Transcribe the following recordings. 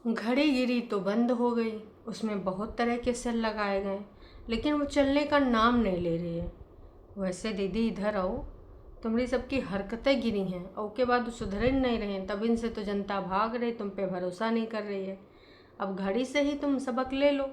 घड़ी गिरी तो बंद हो गई। उसमें बहुत तरह के सेल लगाए गए, लेकिन वो चलने का नाम नहीं ले रही है। वैसे दीदी इधर आओ, तुम्हारी सबकी हरकतें गिरी हैं और उसके बाद सुधर ही नहीं रहे हैं। तब इनसे तो जनता भाग रही, तुम पे भरोसा नहीं कर रही है। अब घड़ी से ही तुम सबक ले लो।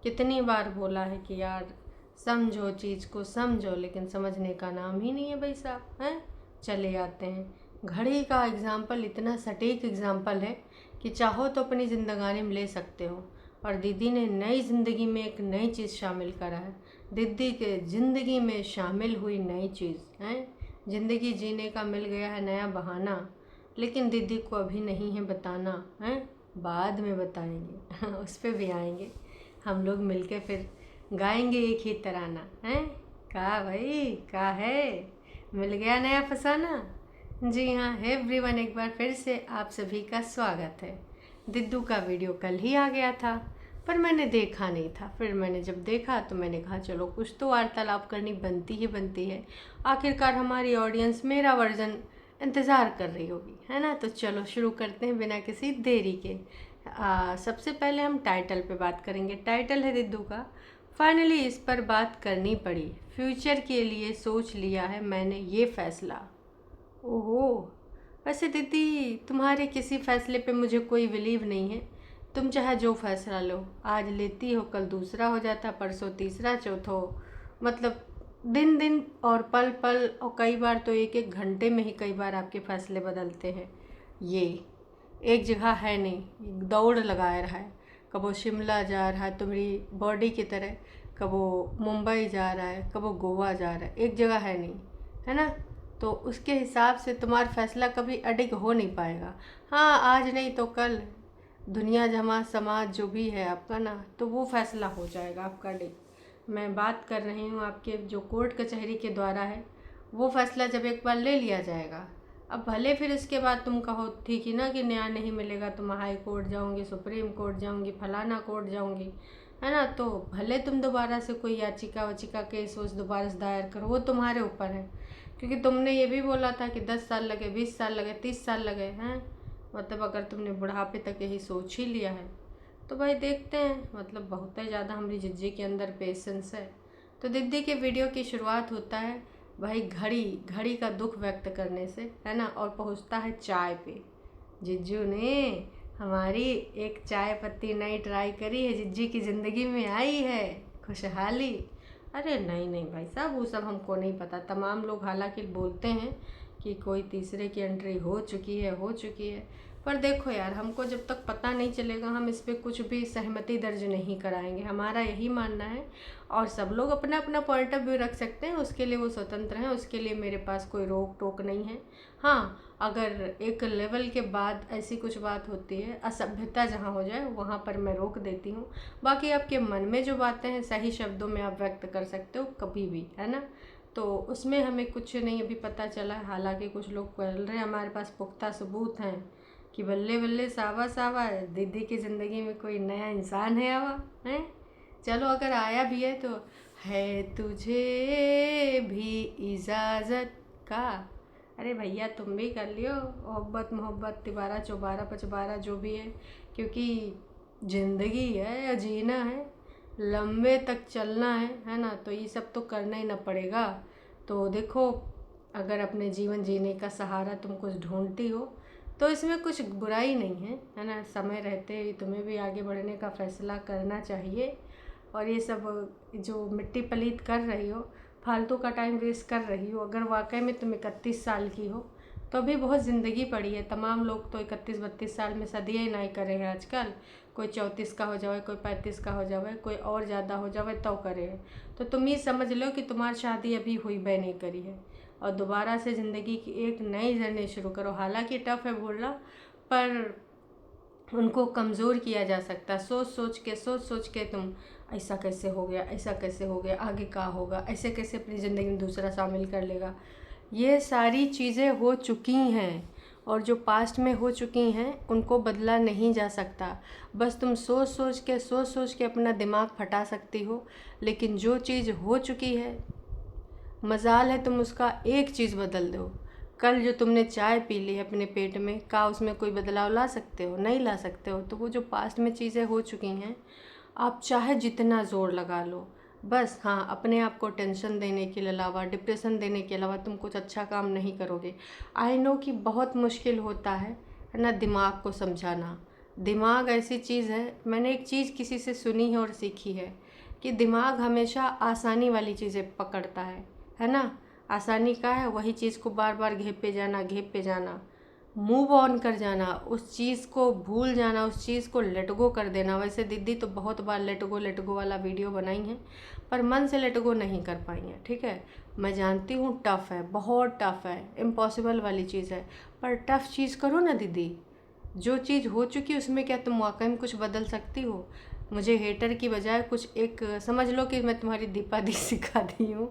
कितनी बार बोला है कि यार समझो, चीज़ को समझो, लेकिन समझने का नाम ही नहीं है भाई साहब। हैं, चले आते हैं। घड़ी का एग्ज़ाम्पल इतना सटीक एग्ज़ाम्पल है कि चाहो तो अपनी ज़िंदगानी में ले सकते हो। और दीदी ने नई ज़िंदगी में एक नई चीज़ शामिल करा है। दीदी के ज़िंदगी में शामिल हुई नई चीज़ है, ज़िंदगी जीने का मिल गया है नया बहाना। लेकिन दीदी को अभी नहीं है बताना है, बाद में बताएंगे उस पर भी आएंगे हम लोग मिलके, फिर गाएंगे एक ही तराना है। का भाई का है, मिल गया नया फसाना। जी हाँ एवरीवन, एक बार फिर से आप सभी का स्वागत है। दिद्दू का वीडियो कल ही आ गया था, पर मैंने देखा नहीं था। फिर मैंने जब देखा तो मैंने कहा चलो कुछ तो वार्तालाप करनी बनती है। आखिरकार हमारी ऑडियंस मेरा वर्जन इंतज़ार कर रही होगी, है ना। तो चलो शुरू करते हैं बिना किसी देरी के। सबसे पहले हम टाइटल पे बात करेंगे। टाइटल है दिद्दू का, फाइनली इस पर बात करनी पड़ी, फ्यूचर के लिए सोच लिया है मैंने ये फ़ैसला। ओहो, वैसे दीदी तुम्हारे किसी फ़ैसले पे मुझे कोई बिलीव नहीं है। तुम चाहे जो फैसला लो, आज लेती हो कल दूसरा हो जाता, परसों तीसरा, चौथो, मतलब दिन दिन और पल पल, और कई बार तो एक एक घंटे में ही कई बार आपके फ़ैसले बदलते हैं। ये एक जगह है नहीं, दौड़ लगाए रहा है। कबो शिमला जा रहा है तुम्हारी बॉडी की तरह, कबो मुंबई जा रहा है, कबो गोवा जा रहा है, एक जगह है नहीं, है ना। तो उसके हिसाब से तुम्हारा फैसला कभी अडिग हो नहीं पाएगा। हाँ, आज नहीं तो कल दुनिया जमा समाज जो भी है आपका ना, तो वो फैसला हो जाएगा आपका अडिग। मैं बात कर रही हूँ आपके जो कोर्ट कचहरी के द्वारा है, वो फैसला जब एक बार ले लिया जाएगा, अब भले फिर इसके बाद तुम कहो ठीक ही ना कि न्याय नहीं मिलेगा, तुम हाई कोर्ट जाऊंगी, सुप्रीम कोर्ट जाऊंगी, फलाना कोर्ट जाऊंगी, है ना। तो भले तुम दोबारा से कोई याचिका वाचिका केस वोस दोबारा से दायर करो, वो तुम्हारे ऊपर है। क्योंकि तुमने ये भी बोला था कि 10 साल लगे, 20 साल लगे, 30 साल लगे हैं। मतलब अगर तुमने बुढ़ापे तक यही सोच ही लिया है तो भाई देखते हैं, मतलब बहुत ही ज़्यादा हमारी जिज्जी के अंदर पेशेंस है। तो दीदी के वीडियो की शुरुआत होता है भाई घड़ी घड़ी का दुख व्यक्त करने से, है ना, और पहुंचता है चाय पे। जिज्जू ने हमारी एक चाय पत्ती नई ट्राई करी है, जिज्जी की ज़िंदगी में आई है खुशहाली। अरे नहीं नहीं भाई साहब, वो सब हमको नहीं पता। तमाम लोग हालांकि बोलते हैं कि कोई तीसरे की एंट्री हो चुकी है, पर देखो यार, हमको जब तक पता नहीं चलेगा हम इस पर कुछ भी सहमति दर्ज नहीं कराएंगे। हमारा यही मानना है, और सब लोग अपना अपना पॉइंट ऑफ व्यू रख सकते हैं, उसके लिए वो स्वतंत्र हैं, उसके लिए मेरे पास कोई रोक टोक नहीं है। हाँ, अगर एक लेवल के बाद ऐसी कुछ बात होती है, असभ्यता जहाँ हो जाए वहाँ पर मैं रोक देती हूँ। बाकी आपके मन में जो बातें हैं सही शब्दों में आप व्यक्त कर सकते हो कभी भी, है ना। तो उसमें हमें कुछ नहीं अभी पता चला। हालांकि कुछ लोग कह रहे हैं हमारे पास पुख्ता सबूत हैं कि बल्ले बल्ले सावा सावा दीदी की ज़िंदगी में कोई नया इंसान है आवा है। चलो अगर आया भी है तो है तुझे भी इजाज़त का। अरे भैया तुम भी कर लियो मोहब्बत मोहब्बत तिबारा चौबारा पचबारा जो भी है, क्योंकि ज़िंदगी है या जीना है, लंबे तक चलना है ना। तो ये सब तो करना ही ना पड़ेगा। तो देखो, अगर अपने जीवन जीने का सहारा तुम कुछ ढूंढती हो तो इसमें कुछ बुराई नहीं है ना। समय रहते ही तुम्हें भी आगे बढ़ने का फ़ैसला करना चाहिए। और ये सब जो मिट्टी पलीत कर रही हो, फालतू का टाइम वेस्ट कर रही हो, अगर वाकई में तुम 31 साल की हो तो अभी बहुत ज़िंदगी पड़ी है। तमाम लोग तो 31-32 साल में शादियाँ ही नहीं करे हैं आजकल। कोई 34 का हो जाए, कोई 35 का हो जाए, कोई और ज़्यादा हो जाए तो करे है। तो तुम ये समझ लो कि तुम्हारी शादी अभी हुई बै नहीं करी है, और दोबारा से ज़िंदगी की एक नई जर्नी शुरू करो। हालांकि टफ़ है बोलना, पर उनको कमज़ोर किया जा सकता है। सोच सोच के तुम ऐसा कैसे हो गया, ऐसा कैसे हो गया, आगे क्या होगा, ऐसे कैसे अपनी ज़िंदगी में दूसरा शामिल कर लेगा। ये सारी चीज़ें हो चुकी हैं, और जो पास्ट में हो चुकी हैं उनको बदला नहीं जा सकता। बस तुम सोच सोच के अपना दिमाग फटा सकती हो, लेकिन जो चीज़ हो चुकी है, मजाल है तुम उसका एक चीज़ बदल दो। कल जो तुमने चाय पी ली अपने पेट में, क्या उसमें कोई बदलाव ला सकते हो? नहीं ला सकते हो। तो वो जो पास्ट में चीज़ें हो चुकी हैं, आप चाहे जितना ज़ोर लगा लो, बस हाँ, अपने आप को टेंशन देने के अलावा, डिप्रेशन देने के अलावा तुम कुछ अच्छा काम नहीं करोगे। आई नो कि बहुत मुश्किल होता है ना, दिमाग को समझाना। दिमाग ऐसी चीज़ है, मैंने एक चीज़ किसी से सुनी है और सीखी है कि दिमाग हमेशा आसानी वाली चीज़ें पकड़ता है ना। आसानी का है, वही चीज़ को बार बार घेपे जाना, मूव ऑन कर जाना, उस चीज़ को भूल जाना, उस चीज़ को लेट गो कर देना। वैसे दीदी तो बहुत बार लेट गो वाला वीडियो बनाई हैं, पर मन से लेट गो नहीं कर पाई हैं। ठीक है, मैं जानती हूँ टफ़ है, बहुत टफ़ है, इम्पॉसिबल वाली चीज़ है, पर टफ़ चीज़ करो ना दीदी। जो चीज़ हो चुकी है उसमें क्या तुम वाकई में कुछ बदल सकती हो? मुझे हेटर की बजाय कुछ एक समझ लो कि मैं तुम्हारी दीपा दी सिखा दी हूँ,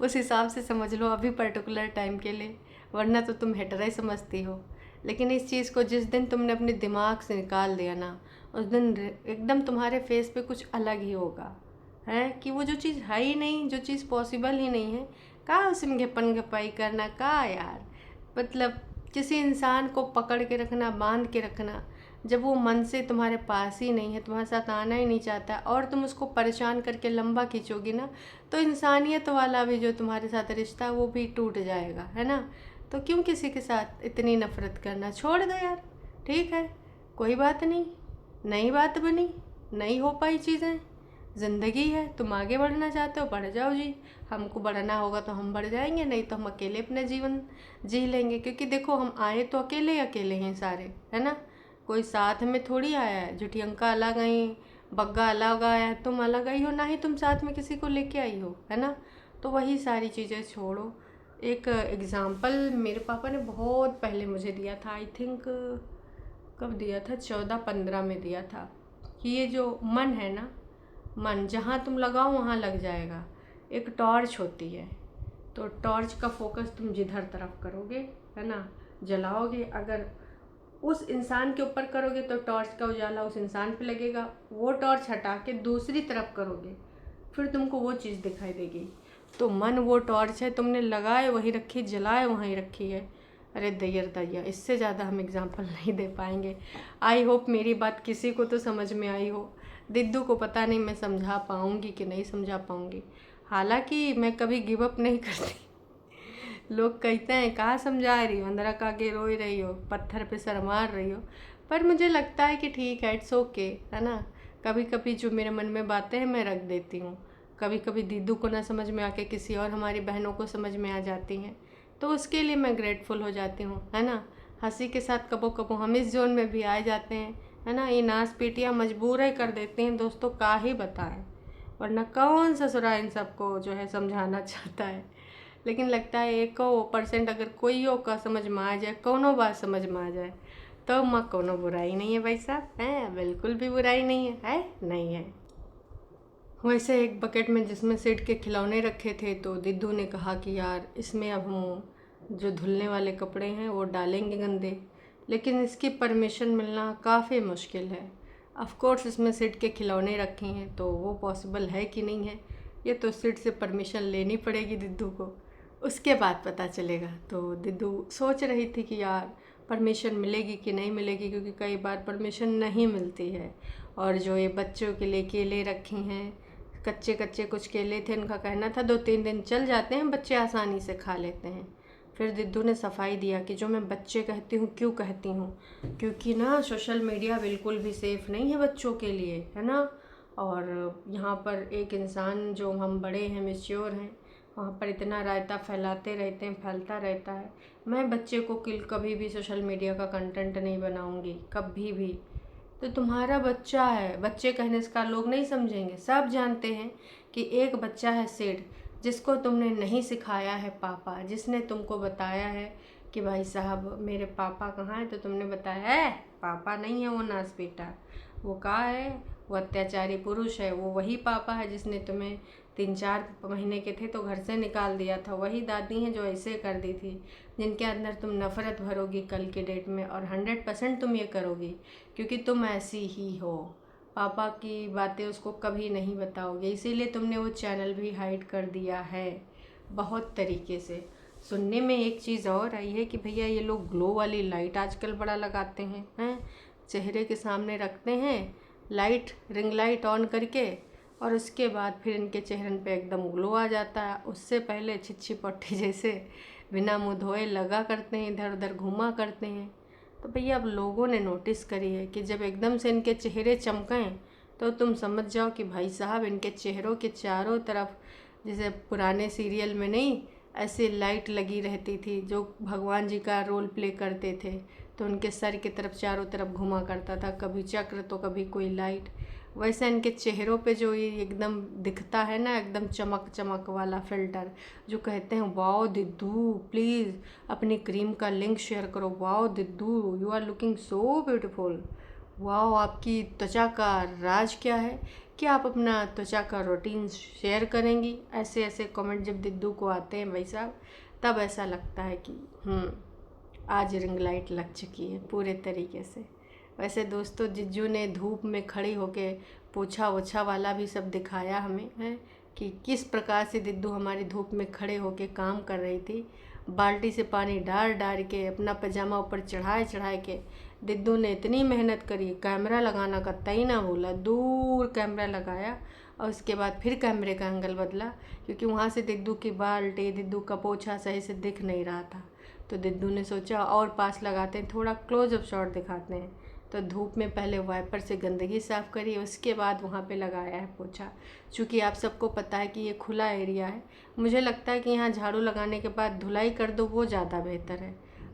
उस हिसाब से समझ लो अभी पर्टिकुलर टाइम के लिए, वरना तो तुम हेटर ही समझती हो। लेकिन इस चीज़ को जिस दिन तुमने अपने दिमाग से निकाल दिया ना, उस दिन एकदम तुम्हारे फेस पे कुछ अलग ही होगा, है कि वो जो चीज़ है ही नहीं, जो चीज़ पॉसिबल ही नहीं है, का उसमें घपन घपाई करना का यार। मतलब किसी इंसान को पकड़ के रखना, बांध के रखना, जब वो मन से तुम्हारे पास ही नहीं है, तुम्हारे साथ आना ही नहीं चाहता, और तुम उसको परेशान करके लंबा खींचोगी ना, तो इंसानियत वाला भी जो तुम्हारे साथ रिश्ता वो भी टूट जाएगा, है ना। तो क्यों किसी के साथ इतनी नफरत करना, छोड़ दो यार। ठीक है, कोई बात नहीं, नई बात बनी, नहीं हो पाई चीज़ें, ज़िंदगी है, तुम आगे बढ़ना चाहते हो बढ़ जाओ जी। हमको बढ़ना होगा तो हम बढ़ जाएंगे, नहीं तो हम अकेले अपना जीवन जी लेंगे। क्योंकि देखो, हम आए तो अकेले अकेले हैं सारे, है ना। कोई साथ में थोड़ी आया है, जुटियंका अलग आई, बग्गा अलग आया है, तुम अलग आई हो, ना ही तुम साथ में किसी को लेके आई हो, है ना। तो वही सारी चीज़ें छोड़ो। एक एग्ज़ाम्पल मेरे पापा ने बहुत पहले मुझे दिया था, आई थिंक कब दिया था, 14-15 में दिया था, कि ये जो मन है ना, मन जहाँ तुम लगाओ वहाँ लग जाएगा। एक टॉर्च होती है, तो टॉर्च का फोकस तुम जिधर तरफ करोगे, है ना, जलाओगे, अगर उस इंसान के ऊपर करोगे तो टॉर्च का उजाला उस इंसान पे लगेगा। वो टॉर्च हटा के दूसरी तरफ करोगे, फिर तुमको वो चीज़ दिखाई देगी। तो मन वो टॉर्च है, तुमने लगाए वहीं रखी, जलाए वहीं रखी है। अरे दैयर दैया, इससे ज़्यादा हम एग्जाम्पल नहीं दे पाएंगे। आई होप मेरी बात किसी को तो समझ में आई हो। दिद्दू को पता नहीं मैं समझा पाऊँगी कि नहीं समझा पाऊँगी। हालांकि मैं कभी गिव अप नहीं करती। लोग कहते हैं कहाँ समझा रही हो, अंदर का के रोई रही हो, पत्थर पे सर मार रही हो, पर मुझे लगता है कि ठीक है, इट्स ओके, है ना। कभी कभी जो मेरे मन में बातें हैं मैं रख देती हूँ। कभी कभी दीदू को ना समझ में आके किसी और हमारी बहनों को समझ में आ जाती हैं, तो उसके लिए मैं ग्रेटफुल हो जाती हूँ, है ना। हंसी के साथ कबो कबो हम इस जोन में भी आ जाते हैं, है ना। ये नाच पीटियाँ मजबूर ही कर देते हैं दोस्तों, का ही बताएं, वरना कौन ससुरा इन सबको जो है समझाना चाहता है। लेकिन लगता है 1% अगर कोई का समझ में आ जाए, कौनो बात समझ में आ जाए, तो माँ कोनो बुराई नहीं है भाई साहब, है बिल्कुल भी बुराई नहीं है नहीं है। वैसे एक बकेट में जिसमें सिड के खिलौने रखे थे, तो दिद्दू ने कहा कि यार इसमें अब हम जो धुलने वाले कपड़े हैं वो डालेंगे गंदे, लेकिन इसकी परमिशन मिलना काफ़ी मुश्किल है। ऑफ कोर्स इसमें सिड के खिलौने रखे हैं, तो वो पॉसिबल है कि नहीं है, ये तो सिड से परमिशन लेनी पड़ेगी दिद्दू को, उसके बाद पता चलेगा। तो दिद्दू सोच रही थी कि यार परमिशन मिलेगी कि नहीं मिलेगी, क्योंकि कई बार परमिशन नहीं मिलती है। और जो ये बच्चों के लिए केले रखे हैं, कच्चे कच्चे कुछ केले थे, उनका कहना था 2-3 दिन चल जाते हैं, बच्चे आसानी से खा लेते हैं। फिर दिद्दू ने सफाई दिया कि जो मैं बच्चे कहती हूँ, क्यों कहती हूँ, क्योंकि ना सोशल मीडिया बिल्कुल भी सेफ़ नहीं है बच्चों के लिए, है ना। और यहाँ पर एक इंसान जो हम बड़े हैं, मैच्योर हैं, वहाँ पर इतना रायता फैलाते रहते हैं, फैलता रहता है। मैं बच्चे को कभी भी सोशल मीडिया का कंटेंट नहीं बनाऊँगी, कभी भी। तो तुम्हारा बच्चा है, बच्चे कहने का लोग नहीं समझेंगे, सब जानते हैं कि एक बच्चा है सिड, जिसको तुमने नहीं सिखाया है पापा, जिसने तुमको बताया है कि भाई साहब मेरे पापा कहाँ हैं, तो तुमने बताया है पापा नहीं है वो नास बेटा, वो कहाँ है, वो अत्याचारी पुरुष है, वो वही पापा है जिसने तुम्हें 3-4 महीने के थे तो घर से निकाल दिया था, वही दादी हैं जो ऐसे कर दी थी, जिनके अंदर तुम नफ़रत भरोगी कल के डेट में, और 100% तुम ये करोगी क्योंकि तुम ऐसी ही हो। पापा की बातें उसको कभी नहीं बताओगे, इसीलिए तुमने वो चैनल भी हाइड कर दिया है बहुत तरीके से। सुनने में एक चीज़ और आई है कि भैया ये लोग ग्लो वाली लाइट आजकल बड़ा लगाते हैं चेहरे के सामने रखते हैं लाइट, रिंग लाइट ऑन करके, और उसके बाद फिर इनके चेहरे पे एकदम ग्लो आ जाता है। उससे पहले छिछी पट्टी जैसे बिना मुँह धोए लगा करते हैं, इधर उधर घुमा करते हैं। तो भैया अब लोगों ने नोटिस करी है कि जब एकदम से इनके चेहरे चमकें तो तुम समझ जाओ कि भाई साहब इनके चेहरों के चारों तरफ, जैसे पुराने सीरियल में नहीं ऐसे लाइट लगी रहती थी जो भगवान जी का रोल प्ले करते थे, तो उनके सर की तरफ चारों तरफ घुमा करता था, कभी चक्र तो कभी कोई लाइट। वैसे इनके चेहरों पे जो ये एकदम दिखता है ना, एकदम चमक चमक वाला फिल्टर, जो कहते हैं वाओ दिद्दू प्लीज़ अपनी क्रीम का लिंक शेयर करो, वाओ दिद्दू you are looking so beautiful, wow आपकी त्वचा का राज क्या है, क्या आप अपना त्वचा का रूटीन शेयर करेंगी। ऐसे ऐसे कमेंट जब दिद्दू को आते हैं भाई साहब, तब ऐसा लगता है कि आज रिंग लाइट लग चुकी है पूरे तरीके से। वैसे दोस्तों जिज्जू ने धूप में खड़ी होके पोछा ओछा वाला भी सब दिखाया हमें है कि किस प्रकार से दिद्दू हमारी धूप में खड़े होके काम कर रही थी। बाल्टी से पानी डाल डाल के अपना पजामा ऊपर चढ़ाए चढ़ाए के दिद्दू ने इतनी मेहनत करी, कैमरा लगाना का तय ना भूला, दूर कैमरा लगाया और उसके बाद फिर कैमरे का एंगल बदला, क्योंकि वहाँ से दिद्दू की बाल्टी, दिद्दू का पोछा सही से दिख नहीं रहा था। तो दिद्दू ने सोचा और पास लगाते हैं, थोड़ा क्लोजअप शॉट दिखाते हैं। तो धूप में पहले वाइपर से गंदगी साफ़ करी, उसके बाद वहाँ पे लगाया है पोछा। चूँकि आप सबको पता है कि ये खुला एरिया है, मुझे लगता है कि यहाँ झाड़ू लगाने के बाद धुलाई कर दो, वो ज़्यादा बेहतर है।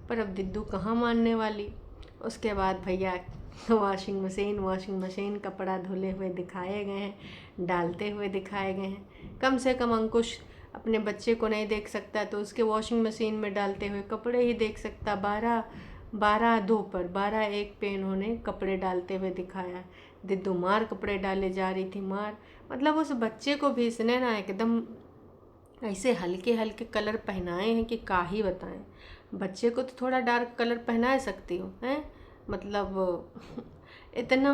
पर अब दिद्दू कहाँ मानने वाली। उसके बाद भैया वॉशिंग मशीन कपड़ा धुले हुए दिखाए गए हैं, डालते हुए दिखाए गए हैं। कम से कम अंकुश अपने बच्चे को नहीं देख सकता तो उसके वॉशिंग मशीन में डालते हुए कपड़े ही देख सकता। 12:02 पे इन्होंने कपड़े डालते हुए दिखाया। दिद्दू मार कपड़े डाले जा रही थी, मार मतलब उस बच्चे को भी इसने ना एकदम ऐसे हल्के हल्के कलर पहनाए हैं कि का ही बताएं। बच्चे को तो थोड़ा डार्क कलर पहना सकती हो हैं, मतलब इतना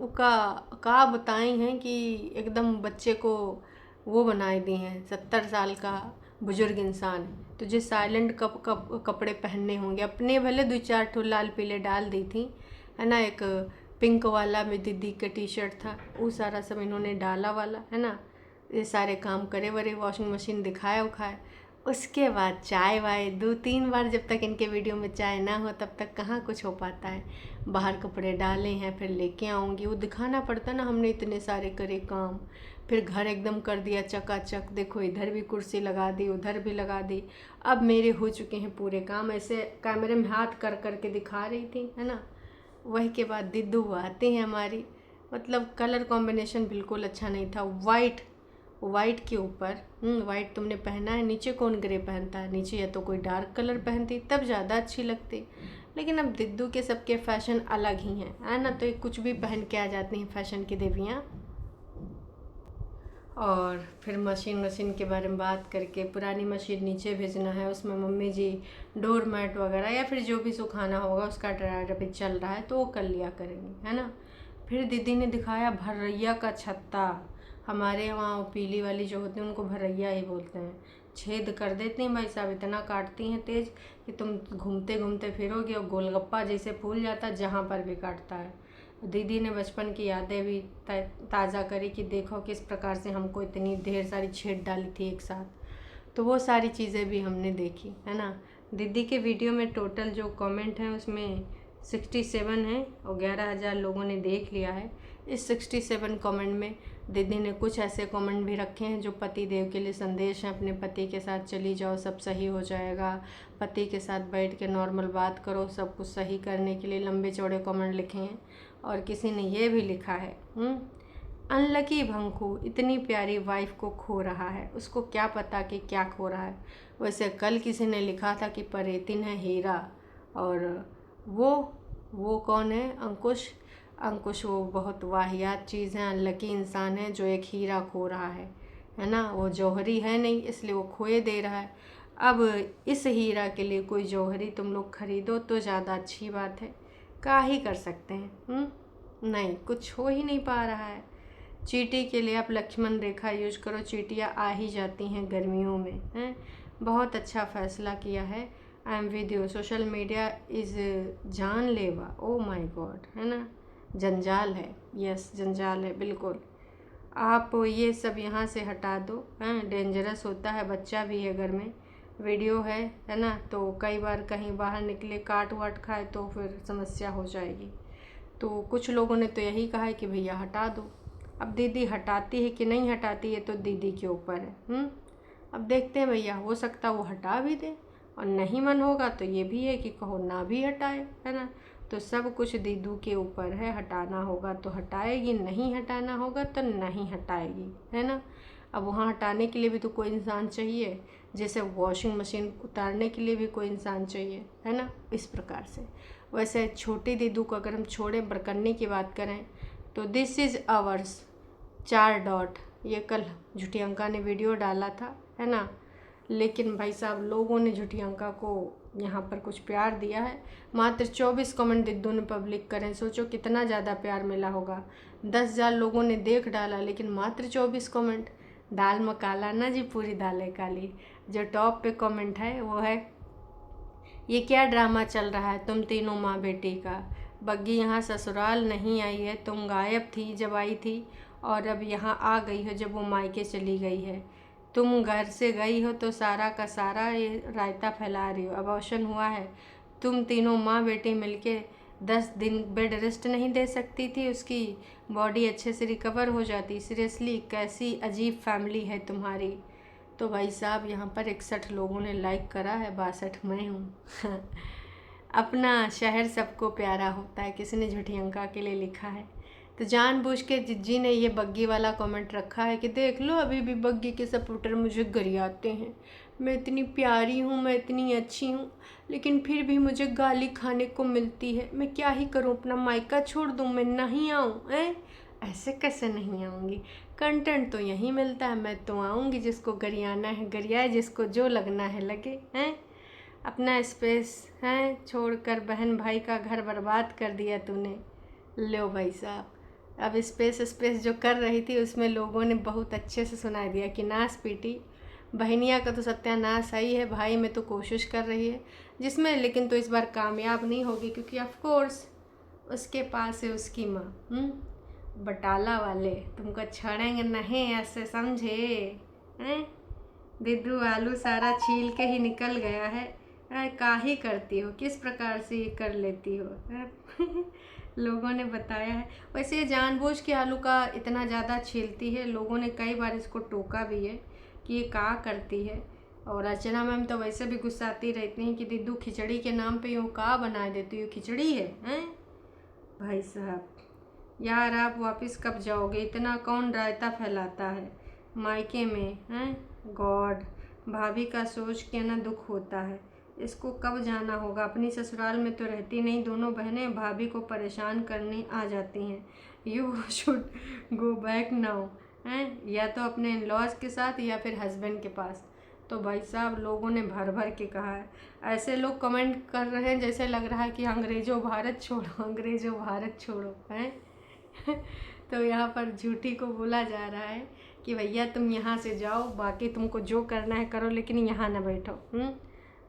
का बताई हैं कि एकदम बच्चे को वो बनाए दी हैं 70 साल का बुजुर्ग इंसान। तुझे साइलेंट कपड़े पहनने होंगे। अपने भले 2-4 ठो लाल पीले डाल दी थी है ना, एक पिंक वाला में दीदी का टी शर्ट था, वो सारा सब इन्होंने डाला वाला है ना। ये सारे काम करे वरे, वॉशिंग मशीन दिखाया उखाया। उसके बाद चाय वाय 2-3 बार, जब तक इनके वीडियो में चाय ना हो तब तक कहाँ कुछ हो पाता है। बाहर कपड़े डाले हैं, फिर लेके आऊँगी, वो दिखाना पड़ता ना हमने इतने सारे करे काम। फिर घर एकदम कर दिया चकाचक, देखो इधर भी कुर्सी लगा दी, उधर भी लगा दी। अब मेरे हो चुके हैं पूरे काम, ऐसे कैमरे में हाथ कर कर के दिखा रही थी है ना। वही के बाद दिद्दू आती हैं हमारी, मतलब कलर कॉम्बिनेशन बिल्कुल अच्छा नहीं था। वाइट के ऊपर वाइट तुमने पहना है, नीचे कौन ग्रे पहनता है, नीचे या तो कोई डार्क कलर पहनती तब ज़्यादा अच्छी लगती। लेकिन अब दिद्दू के सबके फैशन अलग ही हैं है ना, तो ये कुछ भी पहन के आ जाती हैं फैशन की देवियाँ। और फिर मशीन के बारे में बात करके, पुरानी मशीन नीचे भेजना है, उसमें मम्मी जी डोर मैट वगैरह या फिर जो भी सुखाना होगा उसका ड्रायर अभी चल रहा है तो वो कर लिया करेंगे है ना। फिर दीदी ने दिखाया भरैया का छत्ता। हमारे वहाँ पीली वाली जो होती हैं उनको भरैया ही बोलते हैं। छेद कर देती हैं भाई साहब, इतना काटती हैं तेज़ कि तुम घूमते घूमते फिरोगे और गोलगप्पा जैसे फूल जाता है जहाँ पर भी काटता है। दीदी ने बचपन की यादें भी ताज़ा करी कि देखो किस प्रकार से हमको इतनी ढेर सारी छेद डाली थी एक साथ, तो वो सारी चीज़ें भी हमने देखी है ना। दीदी के वीडियो में टोटल जो कमेंट हैं उसमें 67 है और 11,000 लोगों ने देख लिया है। इस 67 कमेंट में दीदी ने कुछ ऐसे कमेंट भी रखे हैं जो पति देव के लिए संदेश हैं। अपने पति के साथ चली जाओ, सब सही हो जाएगा, पति के साथ बैठ के नॉर्मल बात करो, सब कुछ सही करने के लिए लंबे चौड़े कमेंट लिखे हैं। और किसी ने ये भी लिखा है अनलकी भंखू इतनी प्यारी वाइफ को खो रहा है, उसको क्या पता कि क्या खो रहा है। वैसे कल किसी ने लिखा था कि परेतिन है हीरा, और वो कौन है, अंकुश वो बहुत वाहियात चीज़ है, अनलकी इंसान है जो एक हीरा खो रहा है ना। वो जौहरी है नहीं इसलिए वो खोए दे रहा है। अब इस हीरा के लिए कोई जौहरी तुम लोग खरीदो तो ज़्यादा अच्छी बात है, क्या ही कर सकते हैं। नहीं, कुछ हो ही नहीं पा रहा है। चींटी के लिए आप लक्ष्मण रेखा यूज करो, चींटियाँ आ ही जाती हैं गर्मियों में हैं। बहुत अच्छा फ़ैसला किया है। I am with you. Social media is जानलेवा। ओ माय गॉड, है ना, जंजाल है। यस, जंजाल है बिल्कुल। आप ये सब यहाँ से हटा दो, हैं, डेंजरस होता है। बच्चा भी है घर में, वीडियो है ना, तो कई बार कहीं बाहर निकले काट वाट खाए तो फिर समस्या हो जाएगी। तो कुछ लोगों ने तो यही कहा है कि भैया हटा दो। अब दीदी हटाती है कि नहीं हटाती है तो दीदी के ऊपर है। अब देखते हैं भैया, हो सकता वो हटा भी दे, और नहीं मन होगा तो ये भी है कि कहो ना भी हटाए, है ना। तो सब कुछ दीदू के ऊपर है। हटाना होगा तो हटाएगी, नहीं हटाना होगा तो नहीं हटाएगी, है ना। अब वहाँ हटाने के लिए भी तो कोई इंसान चाहिए, जैसे वॉशिंग मशीन उतारने के लिए भी कोई इंसान चाहिए, है ना, इस प्रकार से। वैसे छोटी दीदू को अगर हम छोड़े बरकन्नी की बात करें तो दिस इज़ आवर्स 4 डॉट, ये कल झूठी अंका ने वीडियो डाला था, है ना। लेकिन भाई साहब, लोगों ने झूठी अंका को यहाँ पर कुछ प्यार दिया है। मात्र 24 कमेंट दिद्दू ने पब्लिक करें। सोचो कितना ज़्यादा प्यार मिला होगा। 10,000 लोगों ने देख डाला, लेकिन मात्र 24 कमेंट। दाल में काला ना जी, पूरी दालें काली। जो टॉप पे कमेंट है वो है, ये क्या ड्रामा चल रहा है तुम तीनों माँ बेटी का। बग्गी यहाँ ससुराल नहीं आई है, तुम गायब थी जब आई थी, और अब यहाँ आ गई हो जब वो मायके चली गई है। तुम घर से गई हो तो सारा का सारा ये रायता फैला रही हो। अबॉर्शन हुआ है, तुम तीनों माँ बेटी मिलके 10 दिन बेड रेस्ट नहीं दे सकती थी, उसकी बॉडी अच्छे से रिकवर हो जाती। सीरियसली कैसी अजीब फैमिली है तुम्हारी। तो भाई साहब, यहाँ पर 61 लोगों ने लाइक करा है, 62 मैं हूँ। अपना शहर सबको प्यारा होता है, किसी ने झूठी अंका के लिए लिखा है। तो जानबूझ के जिज्जी ने ये बग्गी वाला कमेंट रखा है कि देख लो, अभी भी बग्गी के सपोर्टर मुझे गरियाते हैं। मैं इतनी प्यारी हूँ, मैं इतनी अच्छी हूँ, लेकिन फिर भी मुझे गाली खाने को मिलती है। मैं क्या ही करूँ, अपना मायका छोड़ दूँ, मैं नहीं आऊँ? ऐसे कैसे नहीं आऊँगी? कंटेंट तो यहीं मिलता है, मैं तो आऊँगी। जिसको गरियाना है गरियाए, जिसको जो लगना है लगे। हैं, अपना स्पेस है छोड़कर बहन भाई का घर बर्बाद कर दिया तूने। लो भाई साहब, अब स्पेस जो कर रही थी उसमें लोगों ने बहुत अच्छे से सुना दिया कि नाश पीटी। बहनिया का तो सत्यानाश आई है, भाई में तो कोशिश कर रही है, जिसमें लेकिन तो इस बार कामयाब नहीं होगी, क्योंकि ऑफ कोर्स उसके पास है उसकी माँ। बटाला वाले तुमको छड़ेंगे नहीं, ऐसे समझे? हैं, दिद्दू आलू सारा छील के ही निकल गया है। काहे करती हो, किस प्रकार से ये कर लेती हो? लोगों ने बताया है। वैसे ये जानबूझ के आलू का इतना ज़्यादा छीलती है, लोगों ने कई बार इसको टोका भी है कि ये क्या करती है। और अर्चना मैम तो वैसे भी गुस्साती रहती हैं कि दिद्दू खिचड़ी के नाम पे यूँ का बना देती हो, खिचड़ी है। हैं भाई साहब, यार आप वापस कब जाओगे? इतना कौन रायता फैलाता है मायके में? हैं गॉड, भाभी का सोच के ना दुख होता है। इसको कब जाना होगा? अपनी ससुराल में तो रहती नहीं, दोनों बहनें भाभी को परेशान करने आ जाती हैं। You should go back now. हैं, या तो अपने इन लॉज के साथ या फिर हस्बैंड के पास। तो भाई साहब, लोगों ने भर भर के कहा है। ऐसे लोग कमेंट कर रहे हैं जैसे लग रहा है कि अंग्रेज़ों भारत छोड़ो, अंग्रेज़ों भारत छोड़ो। हैं तो यहाँ पर झूठी को बोला जा रहा है कि भैया तुम यहाँ से जाओ, बाकी तुमको जो करना है करो, लेकिन यहाँ ना बैठो।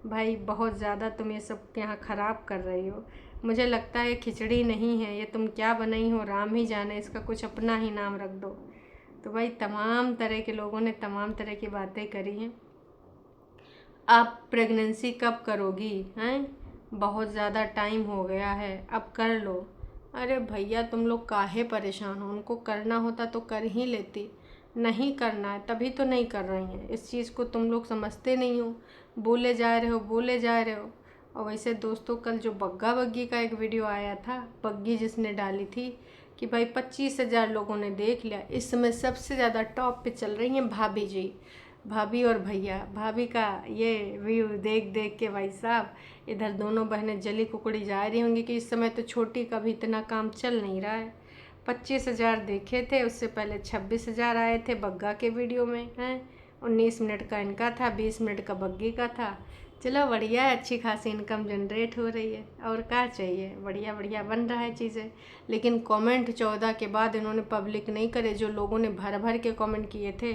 भाई बहुत ज़्यादा तुम ये सब यहाँ ख़राब कर रही हो। मुझे लगता है खिचड़ी नहीं है, ये तुम क्या बनाई हो राम ही जाने, इसका कुछ अपना ही नाम रख दो। तो भाई तमाम तरह के लोगों ने तमाम तरह की बातें करी हैं। आप प्रेगनेंसी कब करोगी? हैं, बहुत ज़्यादा टाइम हो गया है, अब कर लो। अरे भैया, तुम लोग काहे परेशान हो? उनको करना होता तो कर ही लेती, नहीं करना है तभी तो नहीं कर रही हैं। इस चीज़ को तुम लोग समझते नहीं हो, बोले जा रहे हो, बोले जा रहे हो। और वैसे दोस्तों, कल जो बग्गा बग्गी का एक वीडियो आया था, बग्गी जिसने डाली थी कि भाई 25,000 लोगों ने देख लिया। इस समय सबसे ज़्यादा टॉप पे चल रही हैं भाभी जी, भाभी और भैया। भाभी का ये व्यू देख देख के भाई साहब, इधर दोनों बहनें जली कुकड़ी जा रही होंगी कि इस समय तो छोटी का भी इतना काम चल नहीं रहा है। 25,000 देखे थे, उससे पहले 26,000 आए थे बग्गा के वीडियो में। हैं, 19 मिनट का इनका था, 20 मिनट का बग्गी का था। चलो बढ़िया है, अच्छी खासी इनकम जनरेट हो रही है, और क्या चाहिए? बढ़िया बढ़िया बन रहा है चीज़ें। लेकिन कमेंट 14 के बाद इन्होंने पब्लिक नहीं करे। जो लोगों ने भर भर के कमेंट किए थे,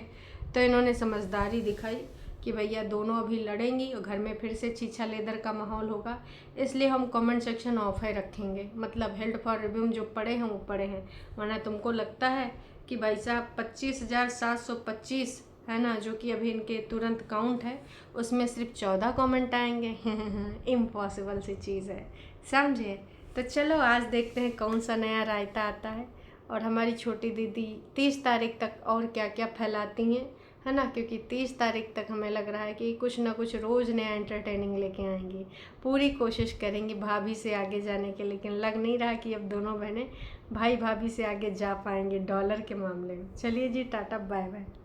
तो इन्होंने समझदारी दिखाई कि भैया दोनों अभी लड़ेंगी और घर में फिर से छीछा लेदर का माहौल होगा, इसलिए हम कमेंट सेक्शन ऑफ है रखेंगे। मतलब हेल्ड फॉर रिव्यू जो पड़े हैं वो पड़े हैं, वरना तुमको लगता है कि भाई साहब 25,725 है ना, जो कि अभी इनके तुरंत काउंट है, उसमें सिर्फ 14 कमेंट आएंगे। इम्पॉसिबल सी चीज़ है, समझे। तो चलो आज देखते हैं कौन सा नया रायता आता है और हमारी छोटी दीदी 30 तारीख तक और क्या क्या फैलाती हैं, है ना, क्योंकि 30 तारीख तक हमें लग रहा है कि कुछ ना कुछ रोज़ नया एंटरटेनिंग लेके आएंगी। पूरी कोशिश करेंगी भाभी से आगे जाने के, लेकिन लग नहीं रहा कि अब दोनों बहनें भाई भाभी से आगे जा पाएंगे डॉलर के मामले में। चलिए जी, टाटा बाय बाय।